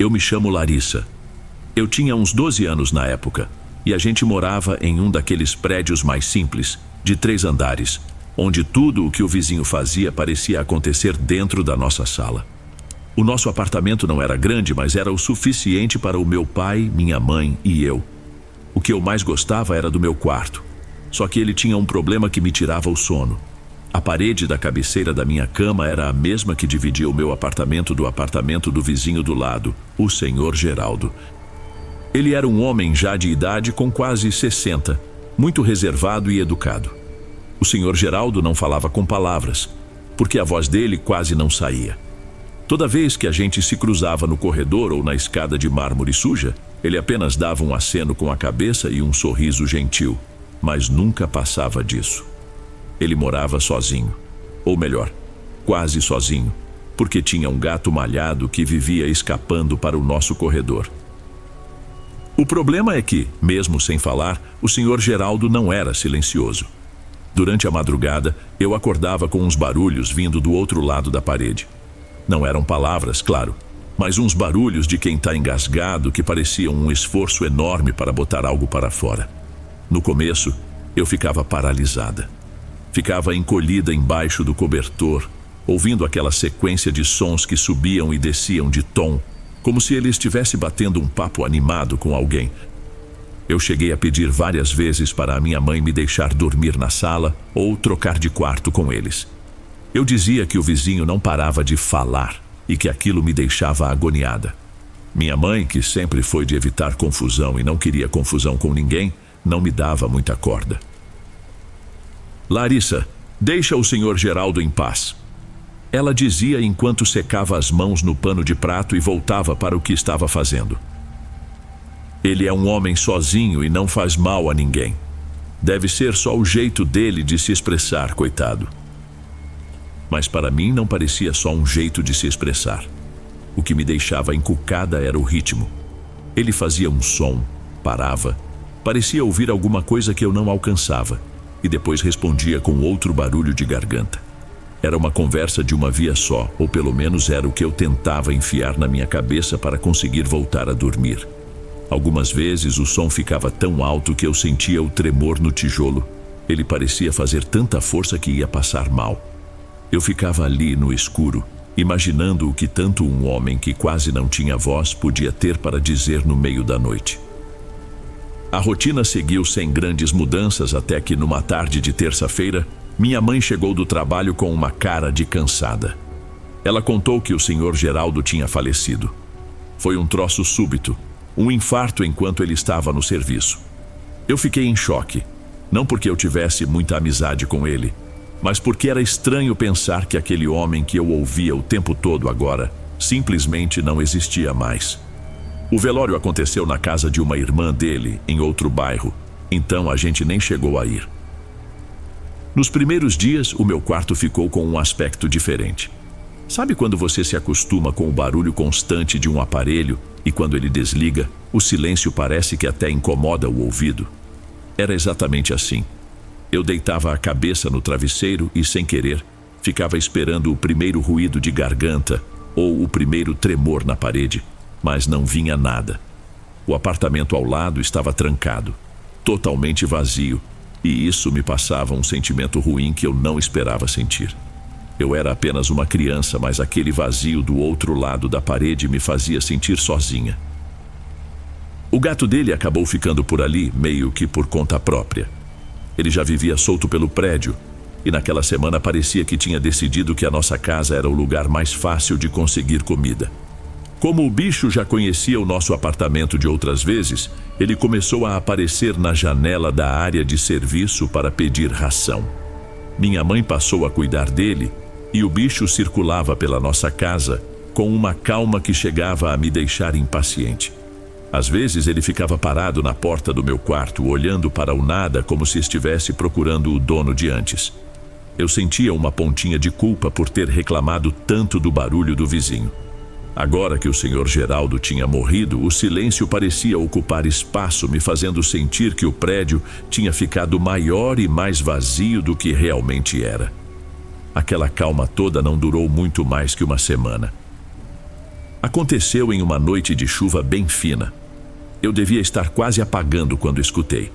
Eu me chamo Larissa. Eu tinha uns 12 anos na época, e a gente morava em um daqueles prédios mais simples, de 3 andares, onde tudo o que o vizinho fazia parecia acontecer dentro da nossa sala. O nosso apartamento não era grande, mas era o suficiente para o meu pai, minha mãe e eu. O que eu mais gostava era do meu quarto, só que ele tinha um problema que me tirava o sono. A parede da cabeceira da minha cama era a mesma que dividia o meu apartamento do vizinho do lado, o senhor Geraldo. Ele era um homem já de idade com quase 60, muito reservado e educado. O senhor Geraldo não falava com palavras, porque a voz dele quase não saía. Toda vez que a gente se cruzava no corredor ou na escada de mármore suja, ele apenas dava um aceno com a cabeça e um sorriso gentil, mas nunca passava disso. Ele morava sozinho, ou melhor, quase sozinho, porque tinha um gato malhado que vivia escapando para o nosso corredor. O problema é que, mesmo sem falar, o senhor Geraldo não era silencioso. Durante a madrugada, eu acordava com uns barulhos vindo do outro lado da parede. Não eram palavras, claro, mas uns barulhos de quem está engasgado que pareciam um esforço enorme para botar algo para fora. No começo, eu ficava paralisada. Ficava encolhida embaixo do cobertor, ouvindo aquela sequência de sons que subiam e desciam de tom, como se ele estivesse batendo um papo animado com alguém. Eu cheguei a pedir várias vezes para a minha mãe me deixar dormir na sala ou trocar de quarto com eles. Eu dizia que o vizinho não parava de falar e que aquilo me deixava agoniada. Minha mãe, que sempre foi de evitar confusão e não queria confusão com ninguém, não me dava muita corda. Larissa, deixa o senhor Geraldo em paz. Ela dizia enquanto secava as mãos no pano de prato e voltava para o que estava fazendo. Ele é um homem sozinho e não faz mal a ninguém. Deve ser só o jeito dele de se expressar, coitado. Mas para mim não parecia só um jeito de se expressar. O que me deixava encucada era o ritmo. Ele fazia um som, parava, parecia ouvir alguma coisa que eu não alcançava, e depois respondia com outro barulho de garganta. Era uma conversa de uma via só, ou pelo menos era o que eu tentava enfiar na minha cabeça para conseguir voltar a dormir. Algumas vezes o som ficava tão alto que eu sentia o tremor no tijolo. Ele parecia fazer tanta força que ia passar mal. Eu ficava ali no escuro, imaginando o que tanto um homem que quase não tinha voz podia ter para dizer no meio da noite. A rotina seguiu sem grandes mudanças até que, numa tarde de terça-feira, minha mãe chegou do trabalho com uma cara de cansada. Ela contou que o senhor Geraldo tinha falecido. Foi um troço súbito, um infarto enquanto ele estava no serviço. Eu fiquei em choque, não porque eu tivesse muita amizade com ele, mas porque era estranho pensar que aquele homem que eu ouvia o tempo todo agora simplesmente não existia mais. O velório aconteceu na casa de uma irmã dele, em outro bairro, então a gente nem chegou a ir. Nos primeiros dias, o meu quarto ficou com um aspecto diferente. Sabe quando você se acostuma com o barulho constante de um aparelho e quando ele desliga, o silêncio parece que até incomoda o ouvido? Era exatamente assim. Eu deitava a cabeça no travesseiro e, sem querer, ficava esperando o primeiro ruído de garganta ou o primeiro tremor na parede, mas não vinha nada. O apartamento ao lado estava trancado, totalmente vazio, e isso me passava um sentimento ruim que eu não esperava sentir. Eu era apenas uma criança, mas aquele vazio do outro lado da parede me fazia sentir sozinha. O gato dele acabou ficando por ali, meio que por conta própria. Ele já vivia solto pelo prédio, e naquela semana parecia que tinha decidido que a nossa casa era o lugar mais fácil de conseguir comida. Como o bicho já conhecia o nosso apartamento de outras vezes, ele começou a aparecer na janela da área de serviço para pedir ração. Minha mãe passou a cuidar dele e o bicho circulava pela nossa casa com uma calma que chegava a me deixar impaciente. Às vezes ele ficava parado na porta do meu quarto, olhando para o nada como se estivesse procurando o dono de antes. Eu sentia uma pontinha de culpa por ter reclamado tanto do barulho do vizinho. Agora que o senhor Geraldo tinha morrido, o silêncio parecia ocupar espaço, me fazendo sentir que o prédio tinha ficado maior e mais vazio do que realmente era. Aquela calma toda não durou muito mais que uma semana. Aconteceu em uma noite de chuva bem fina. Eu devia estar quase apagando quando escutei.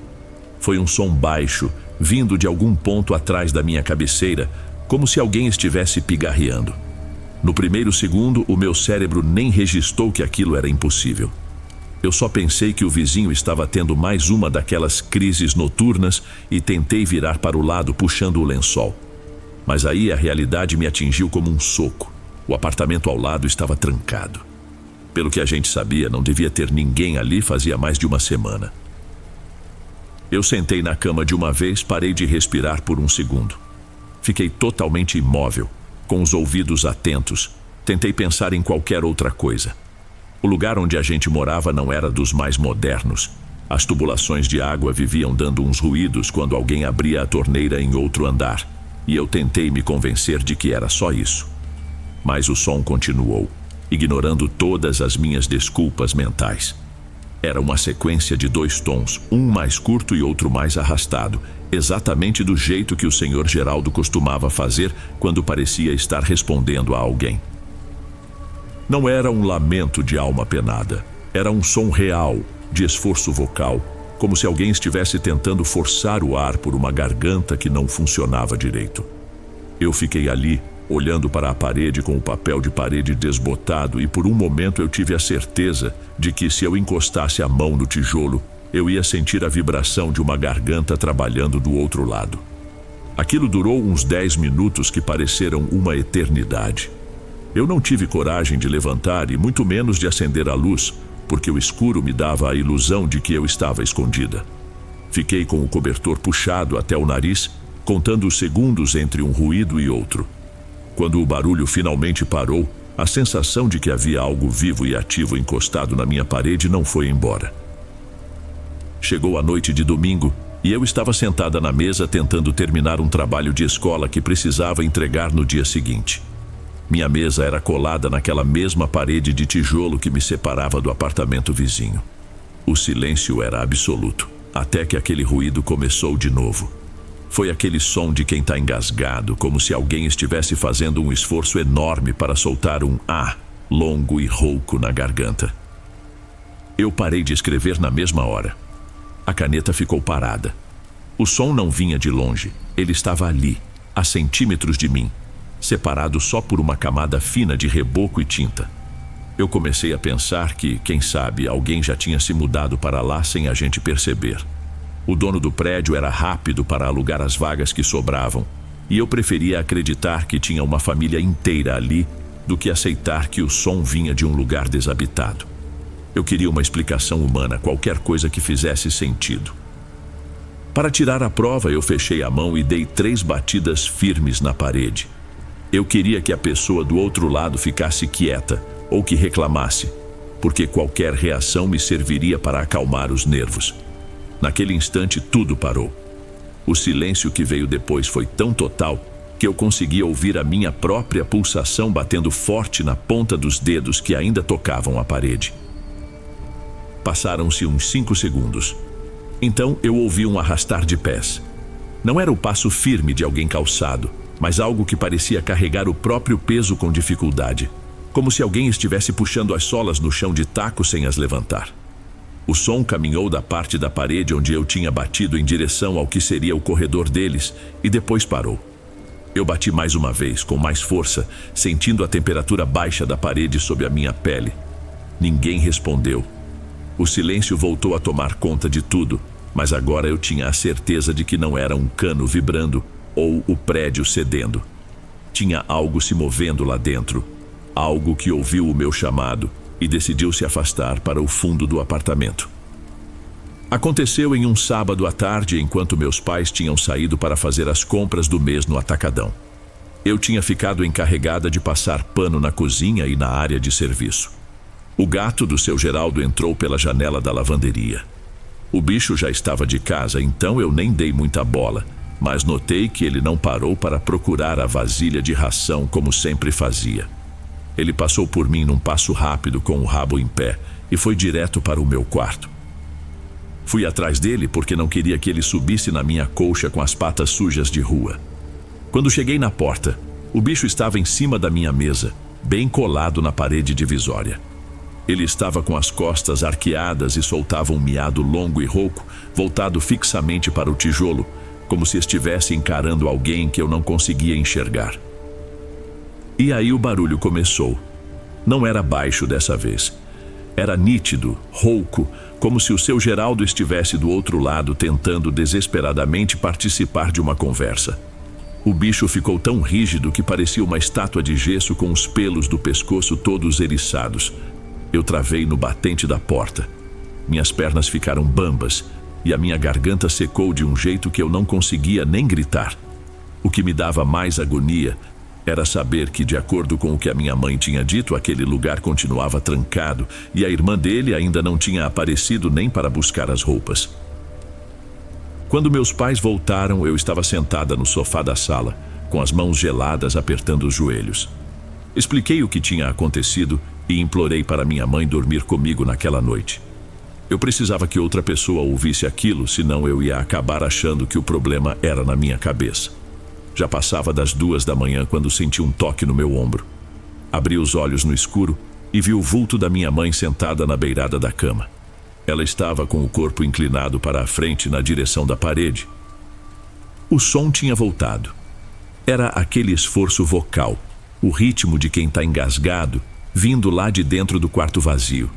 Foi um som baixo, vindo de algum ponto atrás da minha cabeceira, como se alguém estivesse pigarreando. No primeiro segundo, o meu cérebro nem registrou que aquilo era impossível. Eu só pensei que o vizinho estava tendo mais uma daquelas crises noturnas e tentei virar para o lado puxando o lençol. Mas aí a realidade me atingiu como um soco. O apartamento ao lado estava trancado. Pelo que a gente sabia, não devia ter ninguém ali fazia mais de uma semana. Eu sentei na cama de uma vez, parei de respirar por um segundo. Fiquei totalmente imóvel, com os ouvidos atentos. Tentei pensar em qualquer outra coisa. O lugar onde a gente morava não era dos mais modernos. As tubulações de água viviam dando uns ruídos quando alguém abria a torneira em outro andar, e eu tentei me convencer de que era só isso. Mas o som continuou, ignorando todas as minhas desculpas mentais. Era uma sequência de 2 tons, um mais curto e outro mais arrastado, exatamente do jeito que o Sr. Geraldo costumava fazer quando parecia estar respondendo a alguém. Não era um lamento de alma penada, era um som real, de esforço vocal, como se alguém estivesse tentando forçar o ar por uma garganta que não funcionava direito. Eu fiquei ali, olhando para a parede com o papel de parede desbotado, e por um momento eu tive a certeza de que se eu encostasse a mão no tijolo, eu ia sentir a vibração de uma garganta trabalhando do outro lado. Aquilo durou uns 10 minutos que pareceram uma eternidade. Eu não tive coragem de levantar e muito menos de acender a luz, porque o escuro me dava a ilusão de que eu estava escondida. Fiquei com o cobertor puxado até o nariz, contando os segundos entre um ruído e outro. Quando o barulho finalmente parou, a sensação de que havia algo vivo e ativo encostado na minha parede não foi embora. Chegou a noite de domingo e eu estava sentada na mesa tentando terminar um trabalho de escola que precisava entregar no dia seguinte. Minha mesa era colada naquela mesma parede de tijolo que me separava do apartamento vizinho. O silêncio era absoluto, até que aquele ruído começou de novo. Foi aquele som de quem está engasgado, como se alguém estivesse fazendo um esforço enorme para soltar um "ah" longo e rouco na garganta. Eu parei de escrever na mesma hora. A caneta ficou parada. O som não vinha de longe, ele estava ali, a centímetros de mim, separado só por uma camada fina de reboco e tinta. Eu comecei a pensar que, quem sabe, alguém já tinha se mudado para lá sem a gente perceber. O dono do prédio era rápido para alugar as vagas que sobravam, e eu preferia acreditar que tinha uma família inteira ali do que aceitar que o som vinha de um lugar desabitado. Eu queria uma explicação humana, qualquer coisa que fizesse sentido. Para tirar a prova, eu fechei a mão e dei 3 batidas firmes na parede. Eu queria que a pessoa do outro lado ficasse quieta ou que reclamasse, porque qualquer reação me serviria para acalmar os nervos. Naquele instante, tudo parou. O silêncio que veio depois foi tão total que eu conseguia ouvir a minha própria pulsação batendo forte na ponta dos dedos que ainda tocavam a parede. Passaram-se uns 5 segundos. Então eu ouvi um arrastar de pés. Não era o passo firme de alguém calçado, mas algo que parecia carregar o próprio peso com dificuldade, como se alguém estivesse puxando as solas no chão de taco sem as levantar. O som caminhou da parte da parede onde eu tinha batido em direção ao que seria o corredor deles e depois parou. Eu bati mais uma vez, com mais força, sentindo a temperatura baixa da parede sob a minha pele. Ninguém respondeu. O silêncio voltou a tomar conta de tudo, mas agora eu tinha a certeza de que não era um cano vibrando ou o prédio cedendo. Tinha algo se movendo lá dentro, algo que ouviu o meu chamado e decidiu se afastar para o fundo do apartamento. Aconteceu em um sábado à tarde, enquanto meus pais tinham saído para fazer as compras do mês no atacadão. Eu tinha ficado encarregada de passar pano na cozinha e na área de serviço. O gato do seu Geraldo entrou pela janela da lavanderia. O bicho já estava de casa, então eu nem dei muita bola, mas notei que ele não parou para procurar a vasilha de ração como sempre fazia. Ele passou por mim num passo rápido com o rabo em pé e foi direto para o meu quarto. Fui atrás dele porque não queria que ele subisse na minha colcha com as patas sujas de rua. Quando cheguei na porta, o bicho estava em cima da minha mesa, bem colado na parede divisória. Ele estava com as costas arqueadas e soltava um miado longo e rouco, voltado fixamente para o tijolo, como se estivesse encarando alguém que eu não conseguia enxergar. E aí o barulho começou. Não era baixo dessa vez. Era nítido, rouco, como se o seu Geraldo estivesse do outro lado tentando desesperadamente participar de uma conversa. O bicho ficou tão rígido que parecia uma estátua de gesso com os pelos do pescoço todos eriçados. Eu travei no batente da porta. Minhas pernas ficaram bambas e a minha garganta secou de um jeito que eu não conseguia nem gritar. O que me dava mais agonia era saber que, de acordo com o que a minha mãe tinha dito, aquele lugar continuava trancado e a irmã dele ainda não tinha aparecido nem para buscar as roupas. Quando meus pais voltaram, eu estava sentada no sofá da sala, com as mãos geladas apertando os joelhos. Expliquei o que tinha acontecido e implorei para minha mãe dormir comigo naquela noite. Eu precisava que outra pessoa ouvisse aquilo, senão eu ia acabar achando que o problema era na minha cabeça. Já passava das 2 da manhã quando senti um toque no meu ombro. Abri os olhos no escuro e vi o vulto da minha mãe sentada na beirada da cama. Ela estava com o corpo inclinado para a frente na direção da parede. O som tinha voltado. Era aquele esforço vocal, o ritmo de quem está engasgado, vindo lá de dentro do quarto vazio.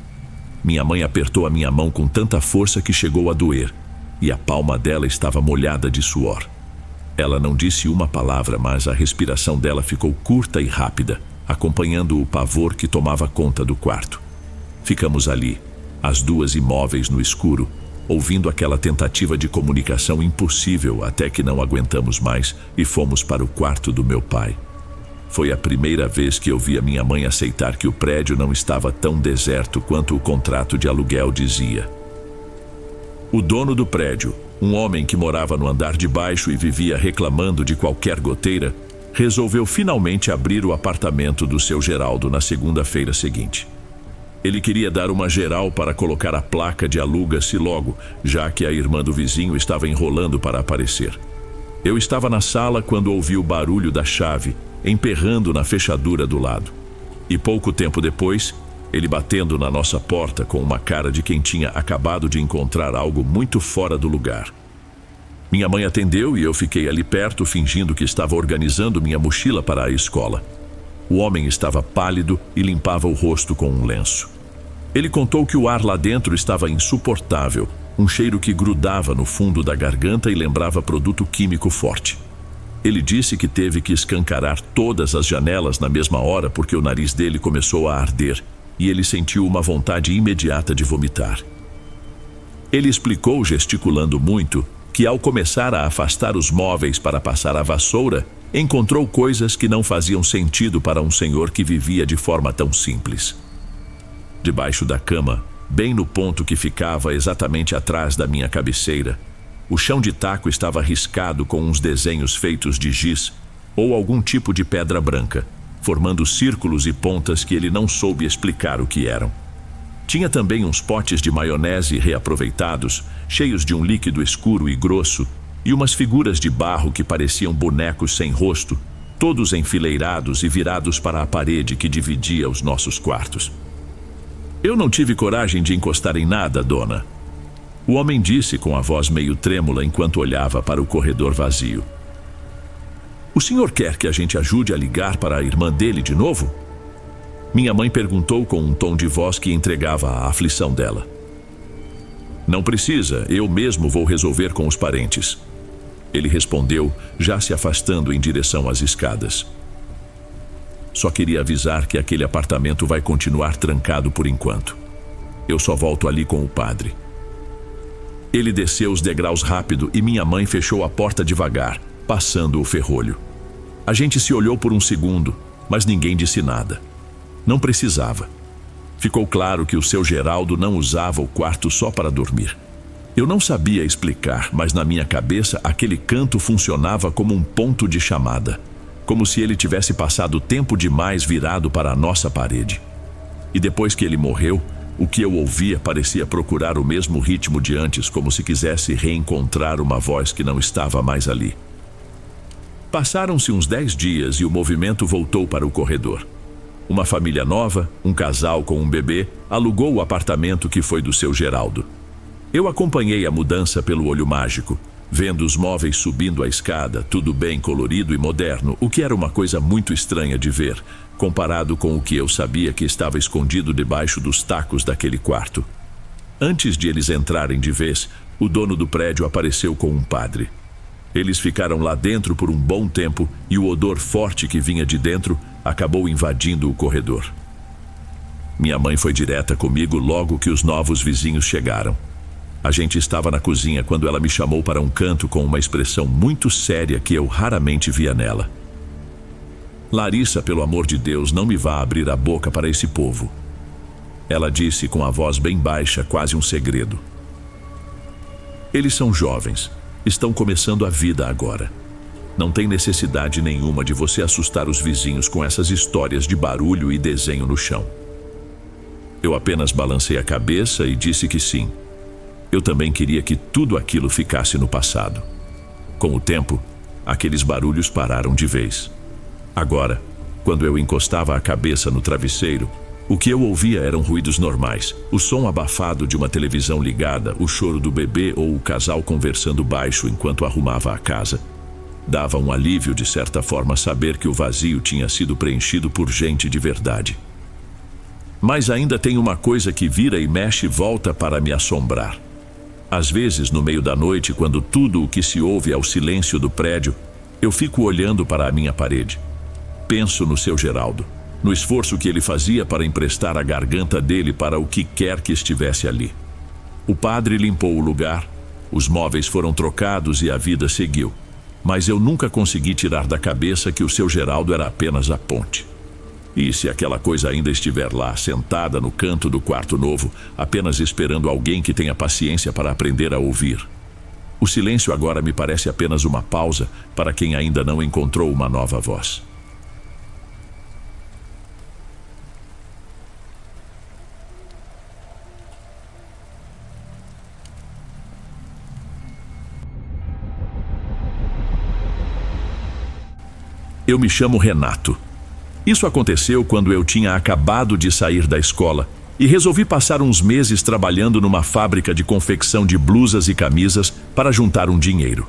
Minha mãe apertou a minha mão com tanta força que chegou a doer, e a palma dela estava molhada de suor. Ela não disse uma palavra, mas a respiração dela ficou curta e rápida, acompanhando o pavor que tomava conta do quarto. Ficamos ali, as duas imóveis no escuro, ouvindo aquela tentativa de comunicação impossível até que não aguentamos mais e fomos para o quarto do meu pai. Foi a primeira vez que eu vi a minha mãe aceitar que o prédio não estava tão deserto quanto o contrato de aluguel dizia. O dono do prédio, um homem que morava no andar de baixo e vivia reclamando de qualquer goteira, resolveu finalmente abrir o apartamento do seu Geraldo na segunda-feira seguinte. Ele queria dar uma geral para colocar a placa de aluga-se logo, já que a irmã do vizinho estava enrolando para aparecer. Eu estava na sala quando ouvi o barulho da chave emperrando na fechadura do lado. E pouco tempo depois, ele batendo na nossa porta com uma cara de quem tinha acabado de encontrar algo muito fora do lugar. Minha mãe atendeu e eu fiquei ali perto, fingindo que estava organizando minha mochila para a escola. O homem estava pálido e limpava o rosto com um lenço. Ele contou que o ar lá dentro estava insuportável, um cheiro que grudava no fundo da garganta e lembrava produto químico forte. Ele disse que teve que escancarar todas as janelas na mesma hora porque o nariz dele começou a arder e ele sentiu uma vontade imediata de vomitar. Ele explicou, gesticulando muito, que ao começar a afastar os móveis para passar a vassoura, encontrou coisas que não faziam sentido para um senhor que vivia de forma tão simples. Debaixo da cama, bem no ponto que ficava exatamente atrás da minha cabeceira, o chão de taco estava riscado com uns desenhos feitos de giz ou algum tipo de pedra branca, formando círculos e pontas que ele não soube explicar o que eram. Tinha também uns potes de maionese reaproveitados, cheios de um líquido escuro e grosso, e umas figuras de barro que pareciam bonecos sem rosto, todos enfileirados e virados para a parede que dividia os nossos quartos. Eu não tive coragem de encostar em nada, dona. O homem disse com a voz meio trêmula enquanto olhava para o corredor vazio. O senhor quer que a gente ajude a ligar para a irmã dele de novo? Minha mãe perguntou com um tom de voz que entregava a aflição dela. Não precisa, eu mesmo vou resolver com os parentes. Ele respondeu, já se afastando em direção às escadas. Só queria avisar que aquele apartamento vai continuar trancado por enquanto. Eu só volto ali com o padre. Ele desceu os degraus rápido e minha mãe fechou a porta devagar, passando o ferrolho. A gente se olhou por um segundo, mas ninguém disse nada. Não precisava. Ficou claro que o seu Geraldo não usava o quarto só para dormir. Eu não sabia explicar, mas na minha cabeça aquele canto funcionava como um ponto de chamada, como se ele tivesse passado tempo demais virado para a nossa parede. E depois que ele morreu, o que eu ouvia parecia procurar o mesmo ritmo de antes, como se quisesse reencontrar uma voz que não estava mais ali. Passaram-se uns 10 dias e o movimento voltou para o corredor. Uma família nova, um casal com um bebê, alugou o apartamento que foi do seu Geraldo. Eu acompanhei a mudança pelo olho mágico, vendo os móveis subindo a escada, tudo bem colorido e moderno, o que era uma coisa muito estranha de ver, comparado com o que eu sabia que estava escondido debaixo dos tacos daquele quarto. Antes de eles entrarem de vez, o dono do prédio apareceu com um padre. Eles ficaram lá dentro por um bom tempo e o odor forte que vinha de dentro acabou invadindo o corredor. Minha mãe foi direta comigo logo que os novos vizinhos chegaram. A gente estava na cozinha quando ela me chamou para um canto com uma expressão muito séria que eu raramente via nela. Larissa, pelo amor de Deus, não me vá abrir a boca para esse povo. Ela disse com a voz bem baixa, quase um segredo. Eles são jovens, estão começando a vida agora. Não tem necessidade nenhuma de você assustar os vizinhos com essas histórias de barulho e desenho no chão. Eu apenas balancei a cabeça e disse que sim. Eu também queria que tudo aquilo ficasse no passado. Com o tempo, aqueles barulhos pararam de vez. Agora, quando eu encostava a cabeça no travesseiro, o que eu ouvia eram ruídos normais, o som abafado de uma televisão ligada, o choro do bebê ou o casal conversando baixo enquanto arrumava a casa. Dava um alívio de certa forma saber que o vazio tinha sido preenchido por gente de verdade. Mas ainda tem uma coisa que vira e mexe e volta para me assombrar. Às vezes, no meio da noite, quando tudo o que se ouve é o silêncio do prédio, eu fico olhando para a minha parede. Penso no seu Geraldo, no esforço que ele fazia para emprestar a garganta dele para o que quer que estivesse ali. O padre limpou o lugar, os móveis foram trocados e a vida seguiu. Mas eu nunca consegui tirar da cabeça que o seu Geraldo era apenas a ponte. E se aquela coisa ainda estiver lá, sentada no canto do quarto novo, apenas esperando alguém que tenha paciência para aprender a ouvir? O silêncio agora me parece apenas uma pausa para quem ainda não encontrou uma nova voz. Eu me chamo Renato. Isso aconteceu quando eu tinha acabado de sair da escola e resolvi passar uns meses trabalhando numa fábrica de confecção de blusas e camisas para juntar um dinheiro.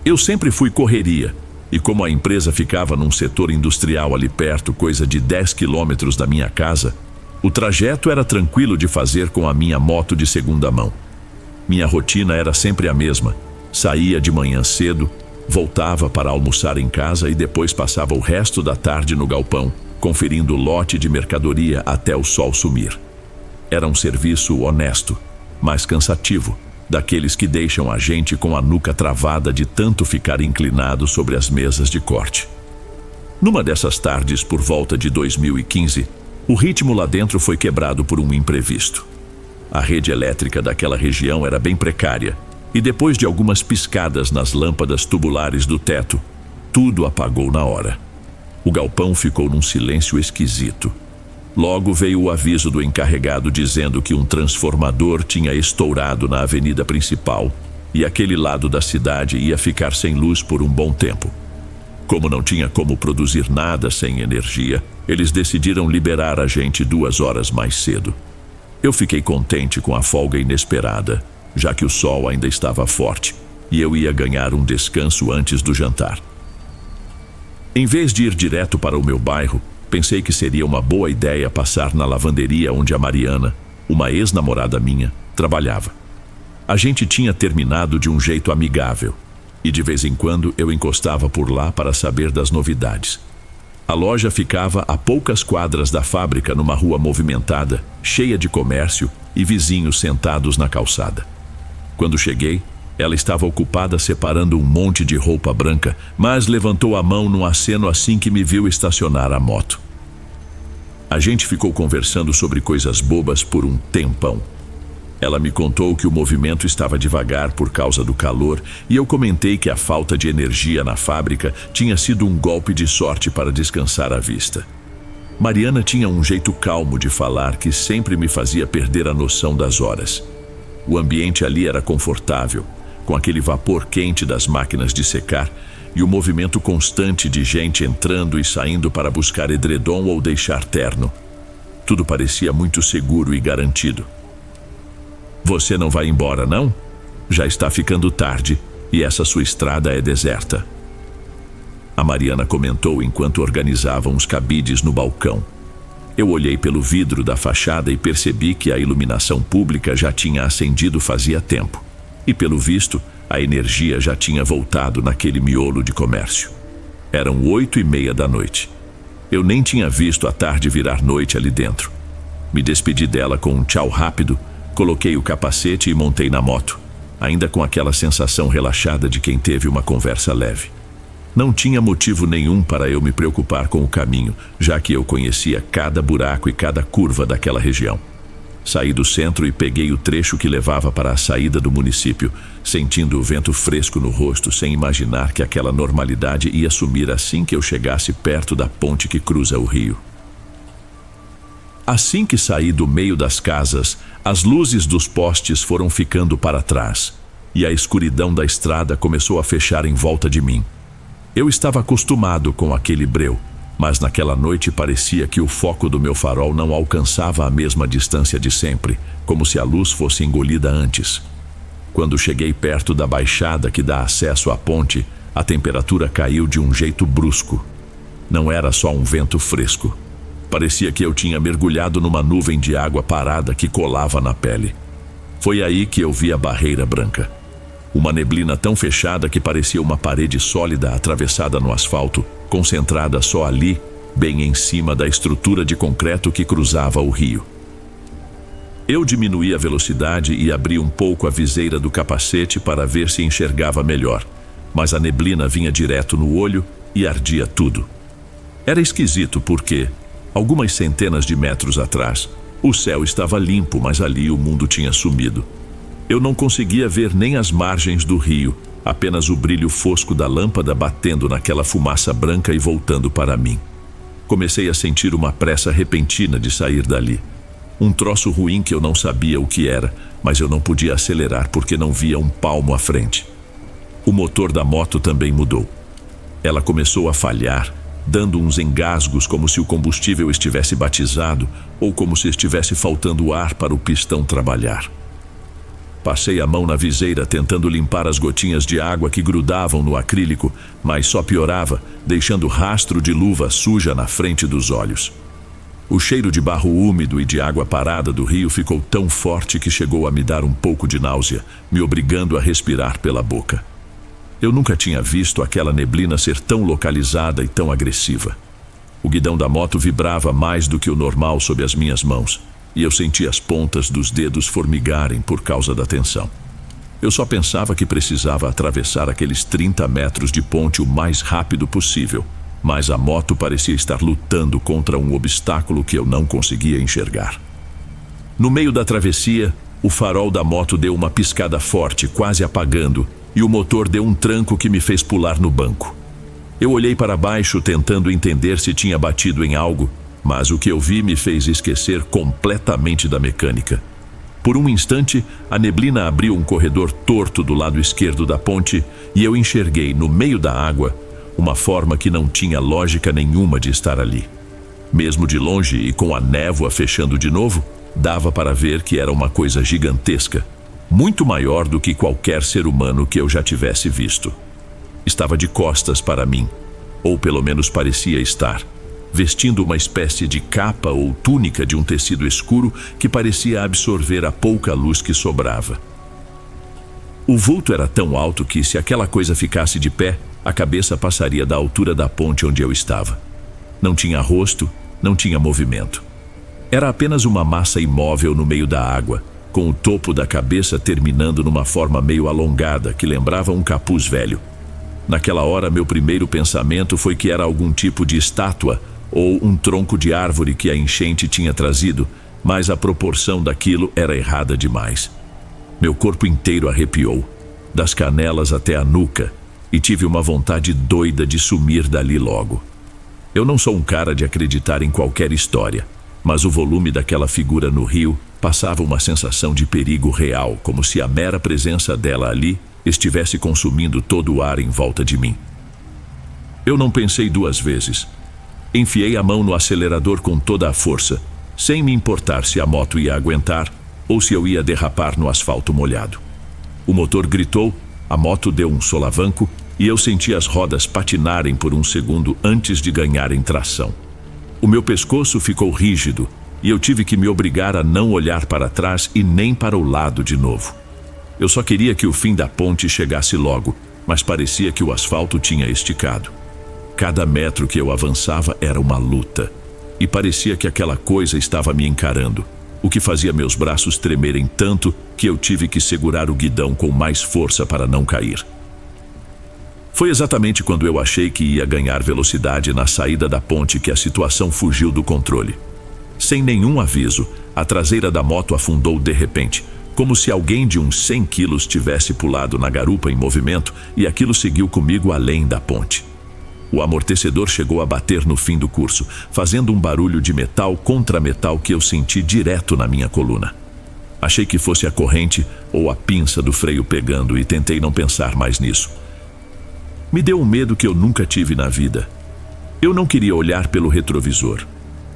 Eu sempre fui correria e como a empresa ficava num setor industrial ali perto, coisa de 10 quilômetros da minha casa, o trajeto era tranquilo de fazer com a minha moto de segunda mão. Minha rotina era sempre a mesma. Saía de manhã cedo, voltava para almoçar em casa e depois passava o resto da tarde no galpão, conferindo o lote de mercadoria até o sol sumir. Era um serviço honesto, mas cansativo, daqueles que deixam a gente com a nuca travada de tanto ficar inclinado sobre as mesas de corte. Numa dessas tardes, por volta de 2015, o ritmo lá dentro foi quebrado por um imprevisto. A rede elétrica daquela região era bem precária, e depois de algumas piscadas nas lâmpadas tubulares do teto, tudo apagou na hora. O galpão ficou num silêncio esquisito. Logo veio o aviso do encarregado dizendo que um transformador tinha estourado na avenida principal e aquele lado da cidade ia ficar sem luz por um bom tempo. Como não tinha como produzir nada sem energia, eles decidiram liberar a gente 2 horas mais cedo. Eu fiquei contente com a folga inesperada, já que o sol ainda estava forte e eu ia ganhar um descanso antes do jantar. Em vez de ir direto para o meu bairro, pensei que seria uma boa ideia passar na lavanderia onde a Mariana, uma ex-namorada minha, trabalhava. A gente tinha terminado de um jeito amigável e de vez em quando eu encostava por lá para saber das novidades. A loja ficava a poucas quadras da fábrica numa rua movimentada, cheia de comércio e vizinhos sentados na calçada. Quando cheguei, ela estava ocupada separando um monte de roupa branca, mas levantou a mão num aceno assim que me viu estacionar a moto. A gente ficou conversando sobre coisas bobas por um tempão. Ela me contou que o movimento estava devagar por causa do calor e eu comentei que a falta de energia na fábrica tinha sido um golpe de sorte para descansar a vista. Mariana tinha um jeito calmo de falar que sempre me fazia perder a noção das horas. O ambiente ali era confortável, com aquele vapor quente das máquinas de secar, e o movimento constante de gente entrando e saindo para buscar edredom ou deixar terno. Tudo parecia muito seguro e garantido. Você não vai embora, não? Já está ficando tarde e essa sua estrada é deserta. A Mariana comentou enquanto organizavam os cabides no balcão. Eu olhei pelo vidro da fachada e percebi que a iluminação pública já tinha acendido fazia tempo. E pelo visto, a energia já tinha voltado naquele miolo de comércio. Eram 8:30 da noite. Eu nem tinha visto a tarde virar noite ali dentro. Me despedi dela com um tchau rápido, coloquei o capacete e montei na moto, ainda com aquela sensação relaxada de quem teve uma conversa leve. Não tinha motivo nenhum para eu me preocupar com o caminho, já que eu conhecia cada buraco e cada curva daquela região. Saí do centro e peguei o trecho que levava para a saída do município, sentindo o vento fresco no rosto, sem imaginar que aquela normalidade ia sumir assim que eu chegasse perto da ponte que cruza o rio. Assim que saí do meio das casas, as luzes dos postes foram ficando para trás, e a escuridão da estrada começou a fechar em volta de mim. Eu estava acostumado com aquele breu, mas naquela noite parecia que o foco do meu farol não alcançava a mesma distância de sempre, como se a luz fosse engolida antes. Quando cheguei perto da baixada que dá acesso à ponte, a temperatura caiu de um jeito brusco. Não era só um vento fresco. Parecia que eu tinha mergulhado numa nuvem de água parada que colava na pele. Foi aí que eu vi a barreira branca. Uma neblina tão fechada que parecia uma parede sólida atravessada no asfalto, concentrada só ali, bem em cima da estrutura de concreto que cruzava o rio. Eu diminuí a velocidade e abri um pouco a viseira do capacete para ver se enxergava melhor, mas a neblina vinha direto no olho e ardia tudo. Era esquisito porque, algumas centenas de metros atrás, o céu estava limpo, mas ali o mundo tinha sumido. Eu não conseguia ver nem as margens do rio, apenas o brilho fosco da lâmpada batendo naquela fumaça branca e voltando para mim. Comecei a sentir uma pressa repentina de sair dali. Um troço ruim que eu não sabia o que era, mas eu não podia acelerar porque não via um palmo à frente. O motor da moto também mudou. Ela começou a falhar, dando uns engasgos como se o combustível estivesse batizado ou como se estivesse faltando ar para o pistão trabalhar. Passei a mão na viseira tentando limpar as gotinhas de água que grudavam no acrílico, mas só piorava, deixando rastro de luva suja na frente dos olhos. O cheiro de barro úmido e de água parada do rio ficou tão forte que chegou a me dar um pouco de náusea, me obrigando a respirar pela boca. Eu nunca tinha visto aquela neblina ser tão localizada e tão agressiva. O guidão da moto vibrava mais do que o normal sob as minhas mãos, e eu senti as pontas dos dedos formigarem por causa da tensão. Eu só pensava que precisava atravessar aqueles 30 metros de ponte o mais rápido possível, mas a moto parecia estar lutando contra um obstáculo que eu não conseguia enxergar. No meio da travessia, o farol da moto deu uma piscada forte, quase apagando, e o motor deu um tranco que me fez pular no banco. Eu olhei para baixo tentando entender se tinha batido em algo, mas o que eu vi me fez esquecer completamente da mecânica. Por um instante, a neblina abriu um corredor torto do lado esquerdo da ponte e eu enxerguei, no meio da água, uma forma que não tinha lógica nenhuma de estar ali. Mesmo de longe e com a névoa fechando de novo, dava para ver que era uma coisa gigantesca, muito maior do que qualquer ser humano que eu já tivesse visto. Estava de costas para mim, ou pelo menos parecia estar, vestindo uma espécie de capa ou túnica de um tecido escuro que parecia absorver a pouca luz que sobrava. O vulto era tão alto que, se aquela coisa ficasse de pé, a cabeça passaria da altura da ponte onde eu estava. Não tinha rosto, não tinha movimento. Era apenas uma massa imóvel no meio da água, com o topo da cabeça terminando numa forma meio alongada que lembrava um capuz velho. Naquela hora, meu primeiro pensamento foi que era algum tipo de estátua ou um tronco de árvore que a enchente tinha trazido, mas a proporção daquilo era errada demais. Meu corpo inteiro arrepiou, das canelas até a nuca, e tive uma vontade doida de sumir dali logo. Eu não sou um cara de acreditar em qualquer história, mas o volume daquela figura no rio passava uma sensação de perigo real, como se a mera presença dela ali estivesse consumindo todo o ar em volta de mim. Eu não pensei duas vezes. Enfiei a mão no acelerador com toda a força, sem me importar se a moto ia aguentar ou se eu ia derrapar no asfalto molhado. O motor gritou, a moto deu um solavanco e eu senti as rodas patinarem por um segundo antes de ganharem tração. O meu pescoço ficou rígido e eu tive que me obrigar a não olhar para trás e nem para o lado de novo. Eu só queria que o fim da ponte chegasse logo, mas parecia que o asfalto tinha esticado. Cada metro que eu avançava era uma luta, e parecia que aquela coisa estava me encarando, o que fazia meus braços tremerem tanto que eu tive que segurar o guidão com mais força para não cair. Foi exatamente quando eu achei que ia ganhar velocidade na saída da ponte que a situação fugiu do controle. Sem nenhum aviso, a traseira da moto afundou de repente, como se alguém de uns 100 quilos tivesse pulado na garupa em movimento, e aquilo seguiu comigo além da ponte. O amortecedor chegou a bater no fim do curso, fazendo um barulho de metal contra metal que eu senti direto na minha coluna. Achei que fosse a corrente ou a pinça do freio pegando e tentei não pensar mais nisso. Me deu um medo que eu nunca tive na vida. Eu não queria olhar pelo retrovisor.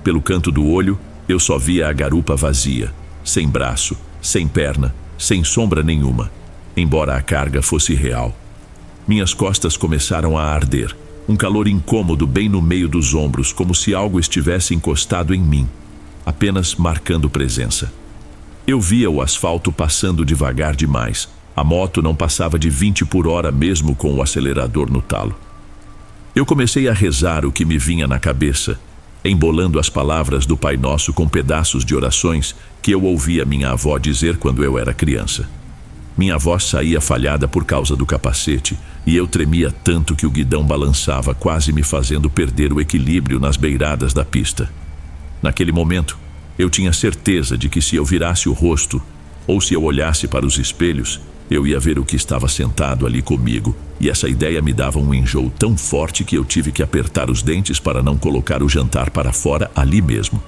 Pelo canto do olho, eu só via a garupa vazia, sem braço, sem perna, sem sombra nenhuma, embora a carga fosse real. Minhas costas começaram a arder. Um calor incômodo bem no meio dos ombros, como se algo estivesse encostado em mim, apenas marcando presença. Eu via o asfalto passando devagar demais. A moto não passava de 20 por hora mesmo com o acelerador no talo. Eu comecei a rezar o que me vinha na cabeça, embolando as palavras do Pai Nosso com pedaços de orações que eu ouvia minha avó dizer quando eu era criança. Minha voz saía falhada por causa do capacete e eu tremia tanto que o guidão balançava, quase me fazendo perder o equilíbrio nas beiradas da pista. Naquele momento, eu tinha certeza de que se eu virasse o rosto ou se eu olhasse para os espelhos, eu ia ver o que estava sentado ali comigo, e essa ideia me dava um enjoo tão forte que eu tive que apertar os dentes para não colocar o jantar para fora ali mesmo.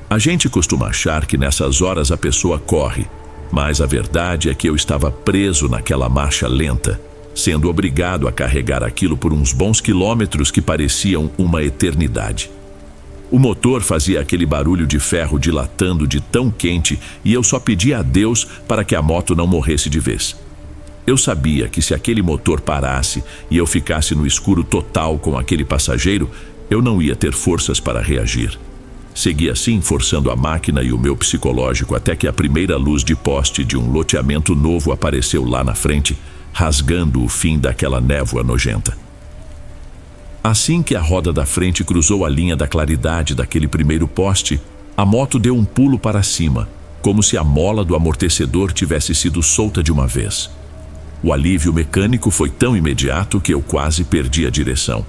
A gente costuma achar que nessas horas a pessoa corre, mas a verdade é que eu estava preso naquela marcha lenta, sendo obrigado a carregar aquilo por uns bons quilômetros que pareciam uma eternidade. O motor fazia aquele barulho de ferro dilatando de tão quente e eu só pedia a Deus para que a moto não morresse de vez. Eu sabia que se aquele motor parasse e eu ficasse no escuro total com aquele passageiro, eu não ia ter forças para reagir. Segui assim, forçando a máquina e o meu psicológico até que a primeira luz de poste de um loteamento novo apareceu lá na frente, rasgando o fim daquela névoa nojenta. Assim que a roda da frente cruzou a linha da claridade daquele primeiro poste, a moto deu um pulo para cima, como se a mola do amortecedor tivesse sido solta de uma vez. O alívio mecânico foi tão imediato que eu quase perdi a direção.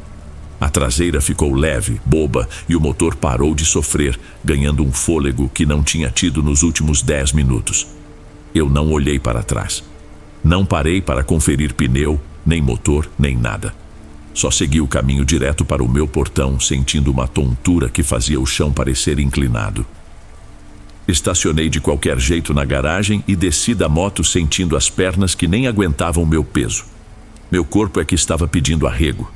A traseira ficou leve, boba, e o motor parou de sofrer, ganhando um fôlego que não tinha tido nos últimos 10 minutos. Eu não olhei para trás. Não parei para conferir pneu, nem motor, nem nada. Só segui o caminho direto para o meu portão, sentindo uma tontura que fazia o chão parecer inclinado. Estacionei de qualquer jeito na garagem e desci da moto sentindo as pernas que nem aguentavam meu peso. Meu corpo é que estava pedindo arrego.